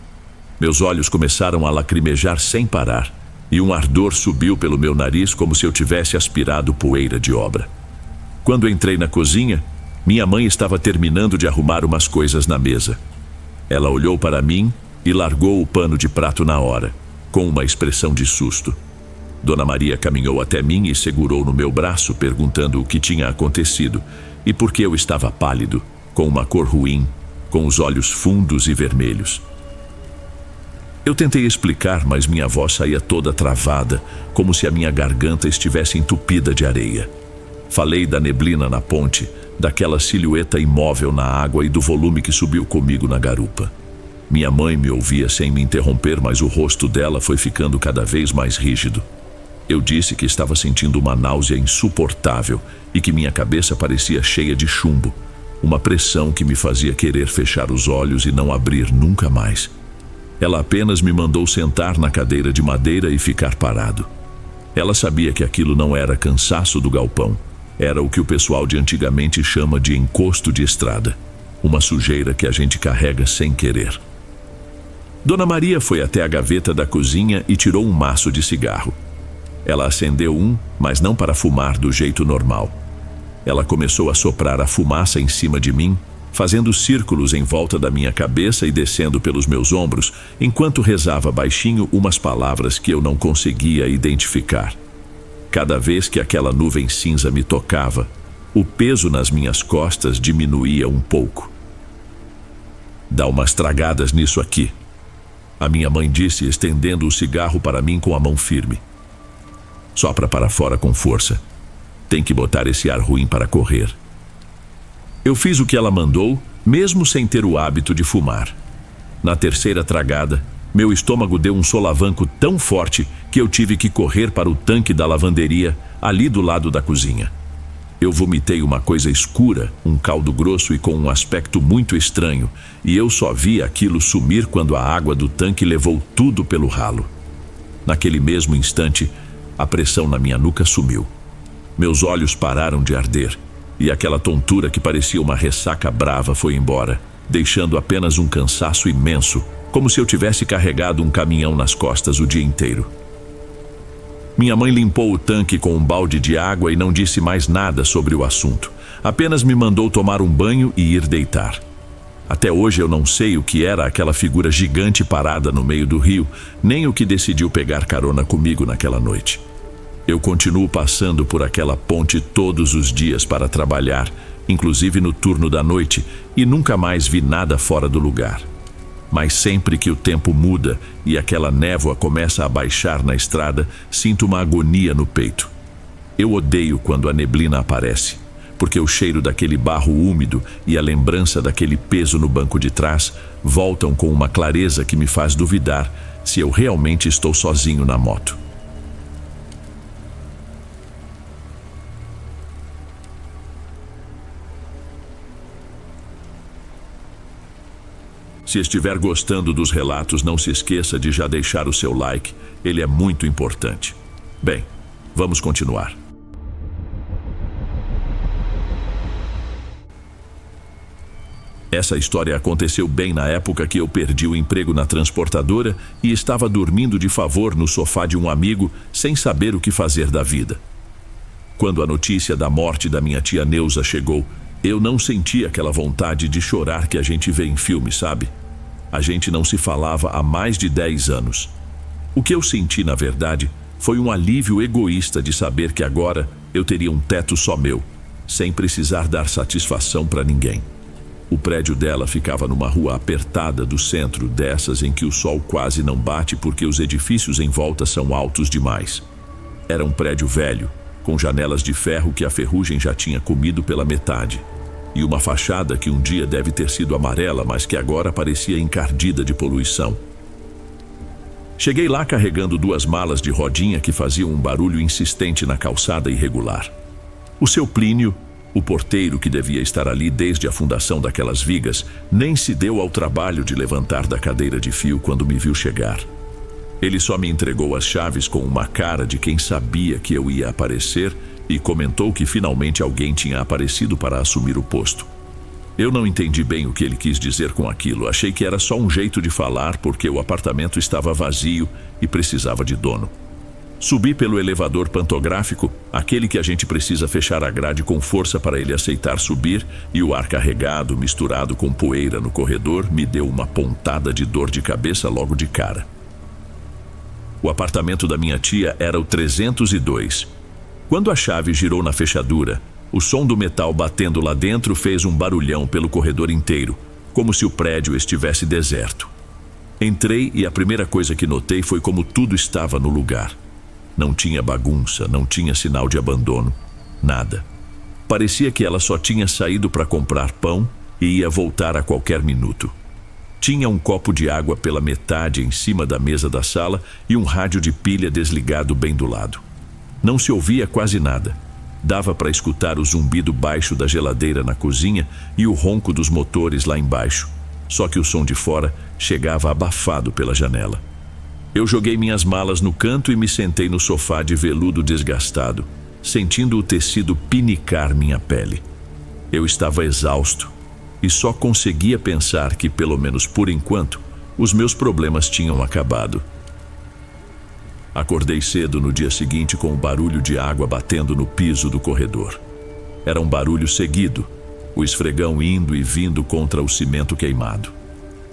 Meus olhos começaram a lacrimejar sem parar, e um ardor subiu pelo meu nariz como se eu tivesse aspirado poeira de obra. Quando entrei na cozinha, minha mãe estava terminando de arrumar umas coisas na mesa. Ela olhou para mim e largou o pano de prato na hora, com uma expressão de susto. Dona Maria caminhou até mim e segurou no meu braço, perguntando o que tinha acontecido e por que eu estava pálido, com uma cor ruim, com os olhos fundos e vermelhos. Eu tentei explicar, mas minha voz saía toda travada, como se a minha garganta estivesse entupida de areia. Falei da neblina na ponte, daquela silhueta imóvel na água e do volume que subiu comigo na garupa. Minha mãe me ouvia sem me interromper, mas o rosto dela foi ficando cada vez mais rígido. Eu disse que estava sentindo uma náusea insuportável e que minha cabeça parecia cheia de chumbo, uma pressão que me fazia querer fechar os olhos e não abrir nunca mais. Ela apenas me mandou sentar na cadeira de madeira e ficar parado. Ela sabia que aquilo não era cansaço do galpão, era o que o pessoal de antigamente chama de encosto de estrada, uma sujeira que a gente carrega sem querer. Dona Maria foi até a gaveta da cozinha e tirou um maço de cigarro. Ela acendeu um, mas não para fumar do jeito normal. Ela começou a soprar a fumaça em cima de mim, fazendo círculos em volta da minha cabeça e descendo pelos meus ombros, enquanto rezava baixinho umas palavras que eu não conseguia identificar. Cada vez que aquela nuvem cinza me tocava, o peso nas minhas costas diminuía um pouco. "Dá umas tragadas nisso aqui", a minha mãe disse, estendendo o cigarro para mim com a mão firme. "Sopra para fora com força. Tem que botar esse ar ruim para correr." Eu fiz o que ela mandou, mesmo sem ter o hábito de fumar. Na terceira tragada, meu estômago deu um solavanco tão forte que eu tive que correr para o tanque da lavanderia, ali do lado da cozinha. Eu vomitei uma coisa escura, um caldo grosso e com um aspecto muito estranho, e eu só vi aquilo sumir quando a água do tanque levou tudo pelo ralo. Naquele mesmo instante, a pressão na minha nuca sumiu. Meus olhos pararam de arder, e aquela tontura que parecia uma ressaca brava foi embora, deixando apenas um cansaço imenso, como se eu tivesse carregado um caminhão nas costas o dia inteiro. Minha mãe limpou o tanque com um balde de água e não disse mais nada sobre o assunto. Apenas me mandou tomar um banho e ir deitar. Até hoje eu não sei o que era aquela figura gigante parada no meio do rio, nem o que decidiu pegar carona comigo naquela noite. Eu continuo passando por aquela ponte todos os dias para trabalhar, inclusive no turno da noite, e nunca mais vi nada fora do lugar. Mas sempre que o tempo muda e aquela névoa começa a baixar na estrada, sinto uma agonia no peito. Eu odeio quando a neblina aparece, porque o cheiro daquele barro úmido e a lembrança daquele peso no banco de trás voltam com uma clareza que me faz duvidar se eu realmente estou sozinho na moto. Se estiver gostando dos relatos, não se esqueça de já deixar o seu like, ele é muito importante. Bem, vamos continuar. Essa história aconteceu bem na época que eu perdi o emprego na transportadora e estava dormindo de favor no sofá de um amigo, sem saber o que fazer da vida. Quando a notícia da morte da minha tia Neuza chegou, eu não senti aquela vontade de chorar que a gente vê em filme, sabe? A gente não se falava há mais de 10 anos. O que eu senti, na verdade, foi um alívio egoísta de saber que agora eu teria um teto só meu, sem precisar dar satisfação para ninguém. O prédio dela ficava numa rua apertada do centro, dessas em que o sol quase não bate porque os edifícios em volta são altos demais. Era um prédio velho, com janelas de ferro que a ferrugem já tinha comido pela metade, e uma fachada que um dia deve ter sido amarela, mas que agora parecia encardida de poluição. Cheguei lá carregando 2 malas de rodinha que faziam um barulho insistente na calçada irregular. O seu Plínio, o porteiro que devia estar ali desde a fundação daquelas vigas, nem se deu ao trabalho de levantar da cadeira de fio quando me viu chegar. Ele só me entregou as chaves com uma cara de quem sabia que eu ia aparecer e comentou que finalmente alguém tinha aparecido para assumir o posto. Eu não entendi bem o que ele quis dizer com aquilo. Achei que era só um jeito de falar porque o apartamento estava vazio e precisava de dono. Subi pelo elevador pantográfico, aquele que a gente precisa fechar a grade com força para ele aceitar subir, e o ar carregado, misturado com poeira no corredor, me deu uma pontada de dor de cabeça logo de cara. O apartamento da minha tia era o 302. Quando a chave girou na fechadura, o som do metal batendo lá dentro fez um barulhão pelo corredor inteiro, como se o prédio estivesse deserto. Entrei e a primeira coisa que notei foi como tudo estava no lugar. Não tinha bagunça, não tinha sinal de abandono, nada. Parecia que ela só tinha saído para comprar pão e ia voltar a qualquer minuto. Tinha um copo de água pela metade em cima da mesa da sala e um rádio de pilha desligado bem do lado. Não se ouvia quase nada. Dava para escutar o zumbido baixo da geladeira na cozinha e o ronco dos motores lá embaixo. Só que o som de fora chegava abafado pela janela. Eu joguei minhas malas no canto e me sentei no sofá de veludo desgastado, sentindo o tecido pinicar minha pele. Eu estava exausto e só conseguia pensar que, pelo menos por enquanto, os meus problemas tinham acabado. Acordei cedo no dia seguinte com o barulho de água batendo no piso do corredor. Era um barulho seguido, o esfregão indo e vindo contra o cimento queimado.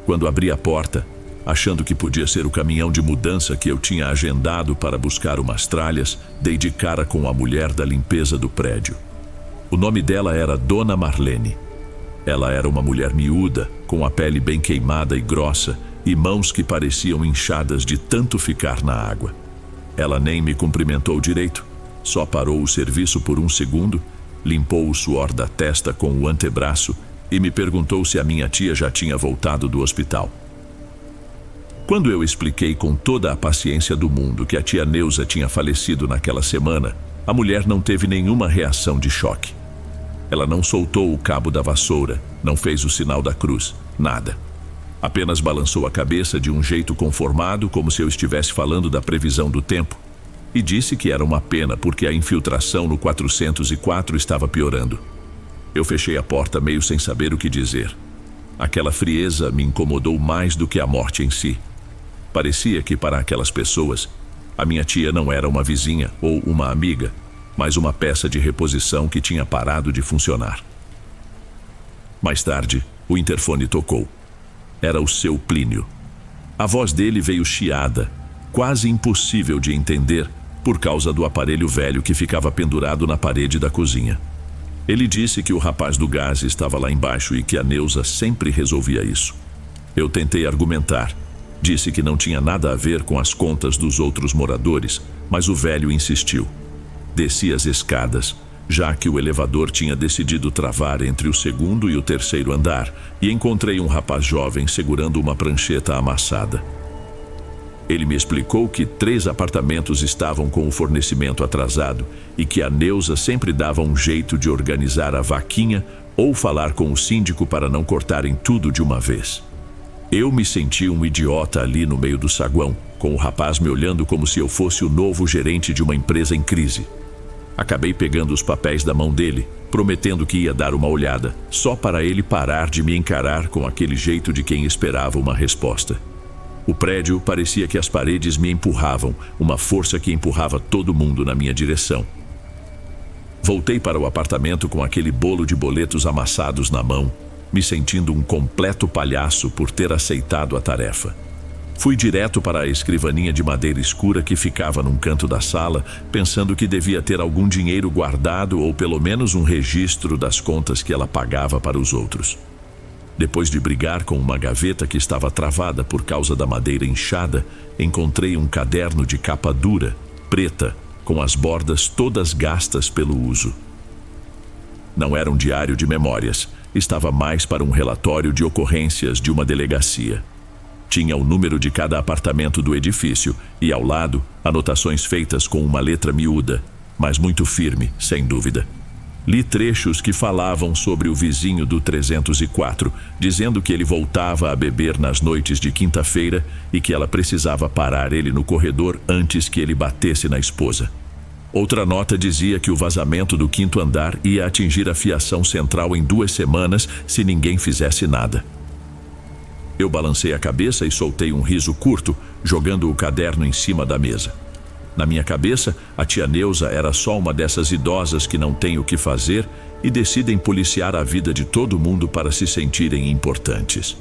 Quando abri a porta, achando que podia ser o caminhão de mudança que eu tinha agendado para buscar umas tralhas, dei de cara com a mulher da limpeza do prédio. O nome dela era Dona Marlene. Ela era uma mulher miúda, com a pele bem queimada e grossa, e mãos que pareciam inchadas de tanto ficar na água. Ela nem me cumprimentou direito, só parou o serviço por um segundo, limpou o suor da testa com o antebraço e me perguntou se a minha tia já tinha voltado do hospital. Quando eu expliquei com toda a paciência do mundo que a tia Neuza tinha falecido naquela semana, a mulher não teve nenhuma reação de choque. Ela não soltou o cabo da vassoura, não fez o sinal da cruz, nada. Apenas balançou a cabeça de um jeito conformado, como se eu estivesse falando da previsão do tempo, e disse que era uma pena porque a infiltração no 404 estava piorando. Eu fechei a porta meio sem saber o que dizer. Aquela frieza me incomodou mais do que a morte em si. Parecia que para aquelas pessoas, a minha tia não era uma vizinha ou uma amiga, mas uma peça de reposição que tinha parado de funcionar. Mais tarde, o interfone tocou. Era o seu Plínio. A voz dele veio chiada, quase impossível de entender, por causa do aparelho velho que ficava pendurado na parede da cozinha. Ele disse que o rapaz do gás estava lá embaixo e que a Neuza sempre resolvia isso. Eu tentei argumentar. Disse que não tinha nada a ver com as contas dos outros moradores, mas o velho insistiu. Desci as escadas, já que o elevador tinha decidido travar entre o segundo e o terceiro andar, e encontrei um rapaz jovem segurando uma prancheta amassada. Ele me explicou que 3 apartamentos estavam com o fornecimento atrasado e que a Neuza sempre dava um jeito de organizar a vaquinha ou falar com o síndico para não cortarem tudo de uma vez. Eu me senti um idiota ali no meio do saguão, com o rapaz me olhando como se eu fosse o novo gerente de uma empresa em crise. Acabei pegando os papéis da mão dele, prometendo que ia dar uma olhada, só para ele parar de me encarar com aquele jeito de quem esperava uma resposta. O prédio parecia que as paredes me empurravam, uma força que empurrava todo mundo na minha direção. Voltei para o apartamento com aquele bolo de boletos amassados na mão, me sentindo um completo palhaço por ter aceitado a tarefa. Fui direto para a escrivaninha de madeira escura que ficava num canto da sala, pensando que devia ter algum dinheiro guardado ou pelo menos um registro das contas que ela pagava para os outros. Depois de brigar com uma gaveta que estava travada por causa da madeira inchada, encontrei um caderno de capa dura, preta, com as bordas todas gastas pelo uso. Não era um diário de memórias, estava mais para um relatório de ocorrências de uma delegacia. Tinha o número de cada apartamento do edifício e, ao lado, anotações feitas com uma letra miúda, mas muito firme, sem dúvida. Li trechos que falavam sobre o vizinho do 304, dizendo que ele voltava a beber nas noites de quinta-feira e que ela precisava parar ele no corredor antes que ele batesse na esposa. Outra nota dizia que o vazamento do 5º andar ia atingir a fiação central em 2 semanas se ninguém fizesse nada. Eu balancei a cabeça e soltei um riso curto, jogando o caderno em cima da mesa. Na minha cabeça, a tia Neuza era só uma dessas idosas que não tem o que fazer e decidem policiar a vida de todo mundo para se sentirem importantes.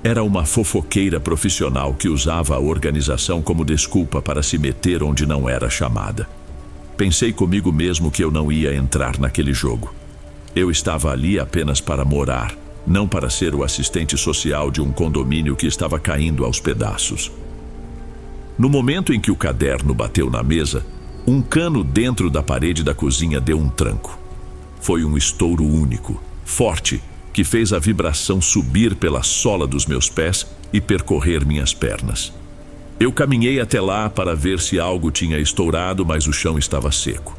Era uma fofoqueira profissional que usava a organização como desculpa para se meter onde não era chamada. Pensei comigo mesmo que eu não ia entrar naquele jogo. Eu estava ali apenas para morar, não para ser o assistente social de um condomínio que estava caindo aos pedaços. No momento em que o caderno bateu na mesa, um cano dentro da parede da cozinha deu um tranco. Foi um estouro único, forte, que fez a vibração subir pela sola dos meus pés e percorrer minhas pernas. Eu caminhei até lá para ver se algo tinha estourado, mas o chão estava seco.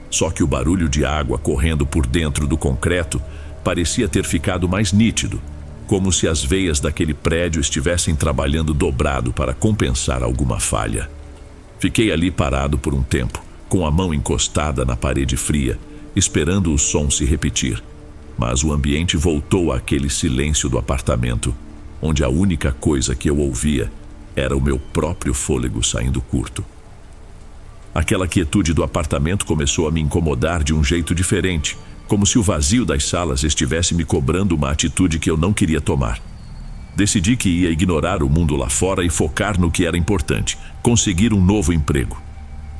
Só que o barulho de água correndo por dentro do concreto parecia ter ficado mais nítido, como se as veias daquele prédio estivessem trabalhando dobrado para compensar alguma falha. Fiquei ali parado por um tempo, com a mão encostada na parede fria, esperando o som se repetir. Mas o ambiente voltou àquele silêncio do apartamento, onde a única coisa que eu ouvia era o meu próprio fôlego saindo curto. Aquela quietude do apartamento começou a me incomodar de um jeito diferente, como se o vazio das salas estivesse me cobrando uma atitude que eu não queria tomar. Decidi que ia ignorar o mundo lá fora e focar no que era importante: conseguir um novo emprego.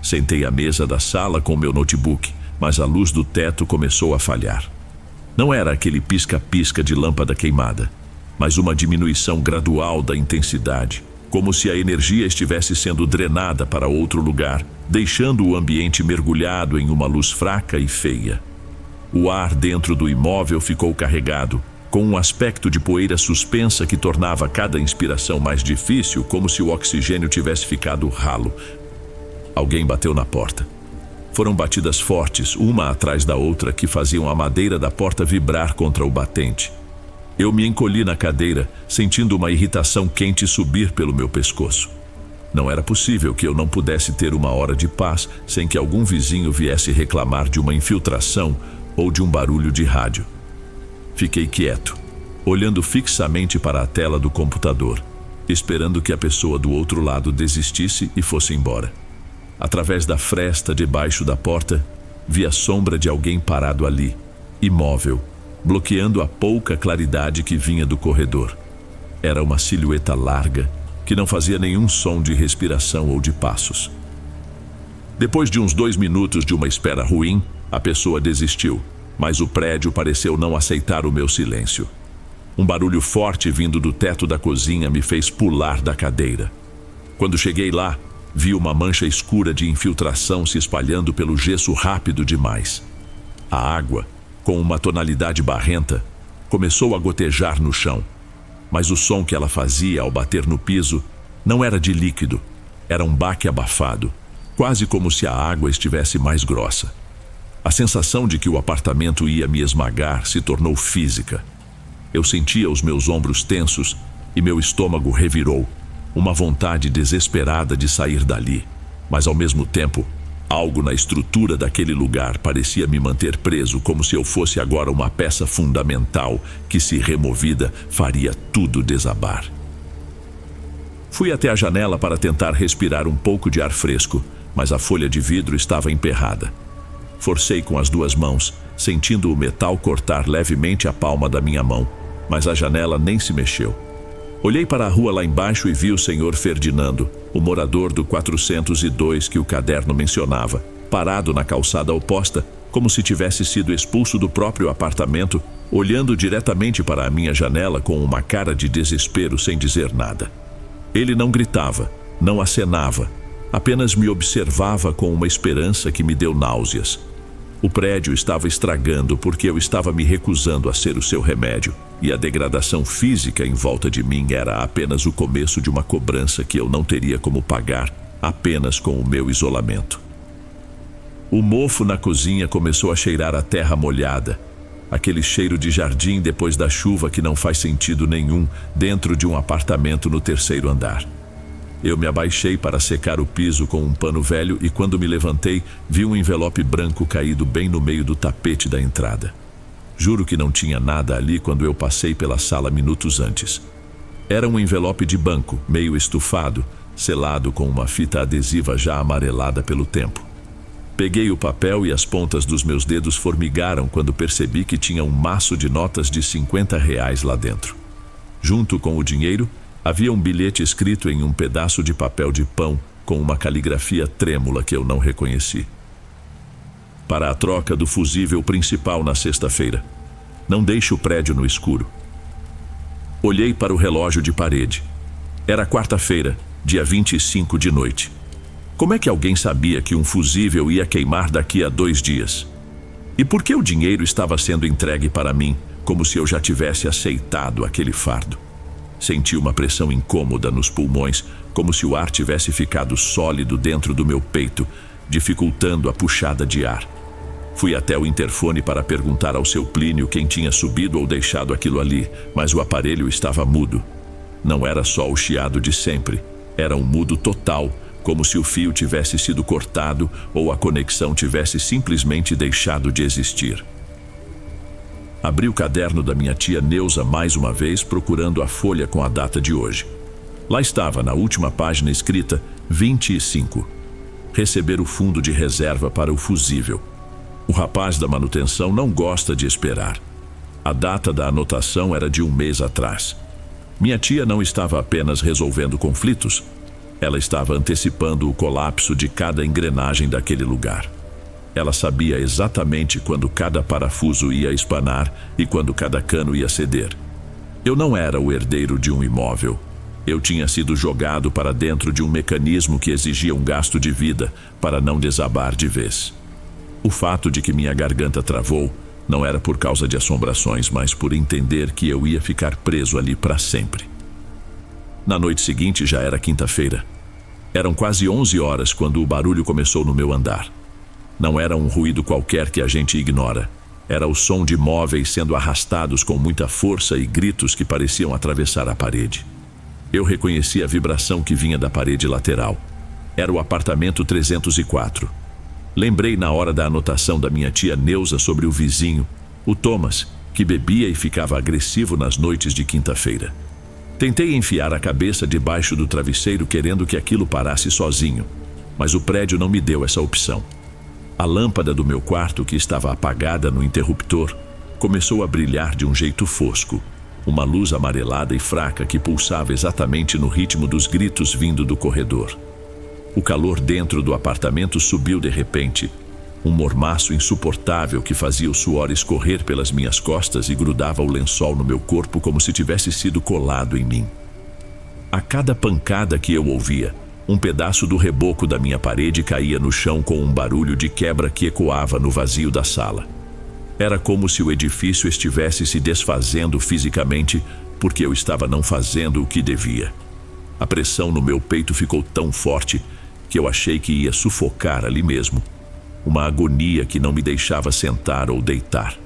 Sentei à mesa da sala com meu notebook, mas a luz do teto começou a falhar. Não era aquele pisca-pisca de lâmpada queimada, mas uma diminuição gradual da intensidade, como se a energia estivesse sendo drenada para outro lugar, deixando o ambiente mergulhado em uma luz fraca e feia. O ar dentro do imóvel ficou carregado, com um aspecto de poeira suspensa que tornava cada inspiração mais difícil, como se o oxigênio tivesse ficado ralo. Alguém bateu na porta. Foram batidas fortes, uma atrás da outra, que faziam a madeira da porta vibrar contra o batente. Eu me encolhi na cadeira, sentindo uma irritação quente subir pelo meu pescoço. Não era possível que eu não pudesse ter uma hora de paz sem que algum vizinho viesse reclamar de uma infiltração ou de um barulho de rádio. Fiquei quieto, olhando fixamente para a tela do computador, esperando que a pessoa do outro lado desistisse e fosse embora. Através da fresta debaixo da porta, vi a sombra de alguém parado ali, imóvel, bloqueando a pouca claridade que vinha do corredor. Era uma silhueta larga, que não fazia nenhum som de respiração ou de passos. Depois de uns 2 minutos de uma espera ruim, a pessoa desistiu, mas o prédio pareceu não aceitar o meu silêncio. Um barulho forte vindo do teto da cozinha me fez pular da cadeira. Quando cheguei lá, vi uma mancha escura de infiltração se espalhando pelo gesso rápido demais. A água, com uma tonalidade barrenta, começou a gotejar no chão, mas o som que ela fazia ao bater no piso não era de líquido, era um baque abafado, quase como se a água estivesse mais grossa. A sensação de que o apartamento ia me esmagar se tornou física. Eu sentia os meus ombros tensos e meu estômago revirou, uma vontade desesperada de sair dali, mas ao mesmo tempo, algo na estrutura daquele lugar parecia me manter preso, como se eu fosse agora uma peça fundamental que, se removida, faria tudo desabar. Fui até a janela para tentar respirar um pouco de ar fresco, mas a folha de vidro estava emperrada. Forcei com as 2 mãos, sentindo o metal cortar levemente a palma da minha mão, mas a janela nem se mexeu. Olhei para a rua lá embaixo e vi o senhor Ferdinando, o morador do 402 que o caderno mencionava, parado na calçada oposta, como se tivesse sido expulso do próprio apartamento, olhando diretamente para a minha janela com uma cara de desespero sem dizer nada. Ele não gritava, não acenava, apenas me observava com uma esperança que me deu náuseas. O prédio estava estragando porque eu estava me recusando a ser o seu remédio, e a degradação física em volta de mim era apenas o começo de uma cobrança que eu não teria como pagar apenas com o meu isolamento. O mofo na cozinha começou a cheirar a terra molhada, aquele cheiro de jardim depois da chuva que não faz sentido nenhum dentro de um apartamento no 3º andar. Eu me abaixei para secar o piso com um pano velho e, quando me levantei, vi um envelope branco caído bem no meio do tapete da entrada. Juro que não tinha nada ali quando eu passei pela sala minutos antes. Era um envelope de banco, meio estufado, selado com uma fita adesiva já amarelada pelo tempo. Peguei o papel e as pontas dos meus dedos formigaram quando percebi que tinha um maço de notas de R$50 lá dentro. Junto com o dinheiro, havia um bilhete escrito em um pedaço de papel de pão com uma caligrafia trêmula que eu não reconheci. Para a troca do fusível principal na sexta-feira. Não deixe o prédio no escuro. Olhei para o relógio de parede. Era quarta-feira, dia 25 de noite. Como é que alguém sabia que um fusível ia queimar daqui a 2 dias? E por que o dinheiro estava sendo entregue para mim, como se eu já tivesse aceitado aquele fardo? Senti uma pressão incômoda nos pulmões, como se o ar tivesse ficado sólido dentro do meu peito, dificultando a puxada de ar. Fui até o interfone para perguntar ao seu Plínio quem tinha subido ou deixado aquilo ali, mas o aparelho estava mudo. Não era só o chiado de sempre, era um mudo total, como se o fio tivesse sido cortado ou a conexão tivesse simplesmente deixado de existir. Abri o caderno da minha tia Neuza mais uma vez, procurando a folha com a data de hoje. Lá estava, na última página escrita, 25. Receber o fundo de reserva para o fusível. O rapaz da manutenção não gosta de esperar. A data da anotação era de 1 mês atrás. Minha tia não estava apenas resolvendo conflitos, ela estava antecipando o colapso de cada engrenagem daquele lugar. Ela sabia exatamente quando cada parafuso ia espanar e quando cada cano ia ceder. Eu não era o herdeiro de um imóvel. Eu tinha sido jogado para dentro de um mecanismo que exigia um gasto de vida para não desabar de vez. O fato de que minha garganta travou não era por causa de assombrações, mas por entender que eu ia ficar preso ali para sempre. Na noite seguinte já era quinta-feira. Eram quase 11 horas quando o barulho começou no meu andar. Não era um ruído qualquer que a gente ignora. Era o som de móveis sendo arrastados com muita força e gritos que pareciam atravessar a parede. Eu reconheci a vibração que vinha da parede lateral. Era o apartamento 304. Lembrei na hora da anotação da minha tia Neuza sobre o vizinho, o Thomas, que bebia e ficava agressivo nas noites de quinta-feira. Tentei enfiar a cabeça debaixo do travesseiro querendo que aquilo parasse sozinho, mas o prédio não me deu essa opção. A lâmpada do meu quarto, que estava apagada no interruptor, começou a brilhar de um jeito fosco, uma luz amarelada e fraca que pulsava exatamente no ritmo dos gritos vindo do corredor. O calor dentro do apartamento subiu de repente, um mormaço insuportável que fazia o suor escorrer pelas minhas costas e grudava o lençol no meu corpo como se tivesse sido colado em mim. A cada pancada que eu ouvia, um pedaço do reboco da minha parede caía no chão com um barulho de quebra que ecoava no vazio da sala. Era como se o edifício estivesse se desfazendo fisicamente porque eu estava não fazendo o que devia. A pressão no meu peito ficou tão forte que eu achei que ia sufocar ali mesmo. Uma agonia que não me deixava sentar ou deitar.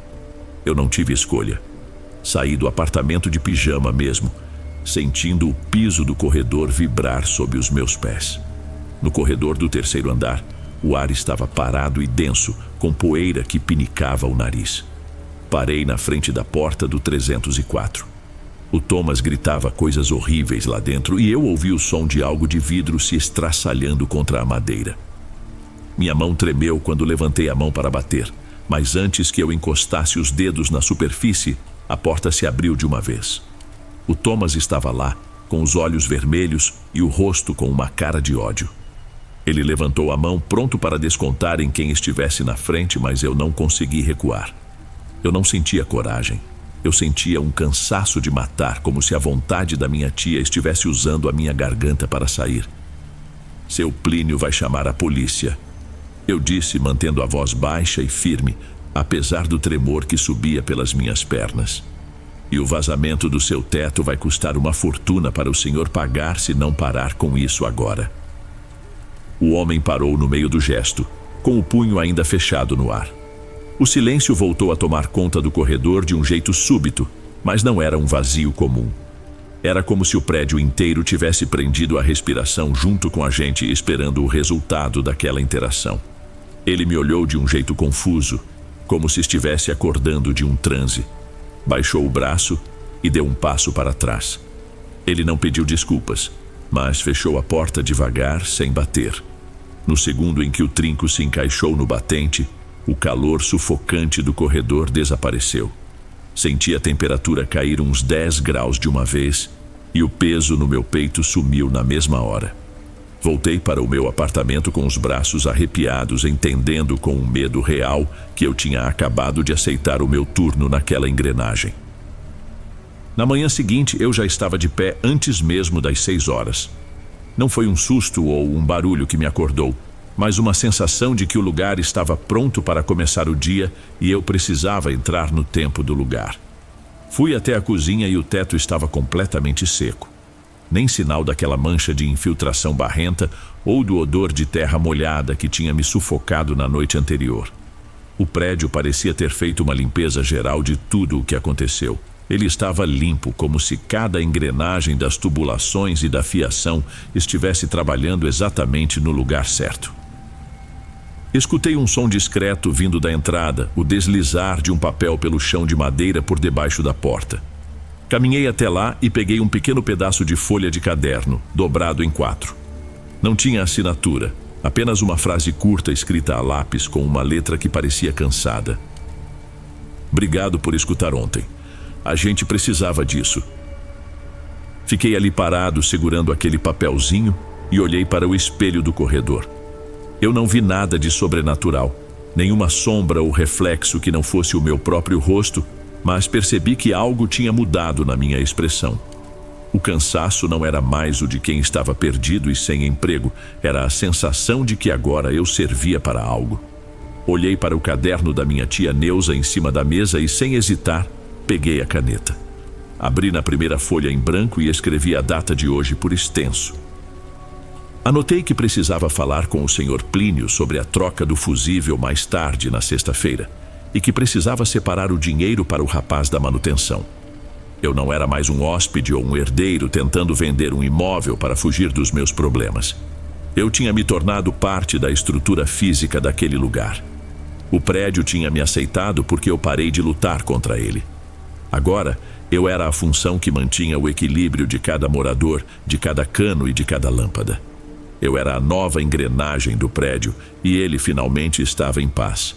Eu não tive escolha. Saí do apartamento de pijama mesmo, sentindo o piso do corredor vibrar sob os meus pés. No corredor do 3º andar, o ar estava parado e denso, com poeira que pinicava o nariz. Parei na frente da porta do 304. O Thomas gritava coisas horríveis lá dentro e eu ouvi o som de algo de vidro se estraçalhando contra a madeira. Minha mão tremeu quando levantei a mão para bater, mas antes que eu encostasse os dedos na superfície, a porta se abriu de uma vez. O Thomas estava lá, com os olhos vermelhos e o rosto com uma cara de ódio. Ele levantou a mão pronto para descontar em quem estivesse na frente, mas eu não consegui recuar. Eu não sentia coragem. Eu sentia um cansaço de matar, como se a vontade da minha tia estivesse usando a minha garganta para sair. Seu Plínio vai chamar a polícia, eu disse, mantendo a voz baixa e firme, apesar do tremor que subia pelas minhas pernas. E o vazamento do seu teto vai custar uma fortuna para o senhor pagar se não parar com isso agora. O homem parou no meio do gesto, com o punho ainda fechado no ar. O silêncio voltou a tomar conta do corredor de um jeito súbito, mas não era um vazio comum. Era como se o prédio inteiro tivesse prendido a respiração junto com a gente, esperando o resultado daquela interação. Ele me olhou de um jeito confuso, como se estivesse acordando de um transe. Baixou o braço e deu um passo para trás. Ele não pediu desculpas, mas fechou a porta devagar, sem bater. No segundo em que o trinco se encaixou no batente, o calor sufocante do corredor desapareceu. Senti a temperatura cair uns 10 graus de uma vez e o peso no meu peito sumiu na mesma hora. Voltei para o meu apartamento com os braços arrepiados, entendendo com um medo real que eu tinha acabado de aceitar o meu turno naquela engrenagem. Na manhã seguinte, eu já estava de pé antes mesmo das 6 horas. Não foi um susto ou um barulho que me acordou, mas uma sensação de que o lugar estava pronto para começar o dia e eu precisava entrar no tempo do lugar. Fui até a cozinha e o teto estava completamente seco. Nem sinal daquela mancha de infiltração barrenta ou do odor de terra molhada que tinha me sufocado na noite anterior. O prédio parecia ter feito uma limpeza geral de tudo o que aconteceu. Ele estava limpo, como se cada engrenagem das tubulações e da fiação estivesse trabalhando exatamente no lugar certo. Escutei um som discreto vindo da entrada, o deslizar de um papel pelo chão de madeira por debaixo da porta. Caminhei até lá e peguei um pequeno pedaço de folha de caderno, dobrado em 4. Não tinha assinatura, apenas uma frase curta escrita a lápis com uma letra que parecia cansada. Obrigado por escutar ontem. A gente precisava disso. Fiquei ali parado, segurando aquele papelzinho, e olhei para o espelho do corredor. Eu não vi nada de sobrenatural, nenhuma sombra ou reflexo que não fosse o meu próprio rosto, mas percebi que algo tinha mudado na minha expressão. O cansaço não era mais o de quem estava perdido e sem emprego, era a sensação de que agora eu servia para algo. Olhei para o caderno da minha tia Neuza em cima da mesa e, sem hesitar, peguei a caneta. Abri na primeira folha em branco e escrevi a data de hoje por extenso. Anotei que precisava falar com o Sr. Plínio sobre a troca do fusível mais tarde na sexta-feira e que precisava separar o dinheiro para o rapaz da manutenção. Eu não era mais um hóspede ou um herdeiro tentando vender um imóvel para fugir dos meus problemas. Eu tinha me tornado parte da estrutura física daquele lugar. O prédio tinha me aceitado porque eu parei de lutar contra ele. Agora, eu era a função que mantinha o equilíbrio de cada morador, de cada cano e de cada lâmpada. Eu era a nova engrenagem do prédio e ele finalmente estava em paz.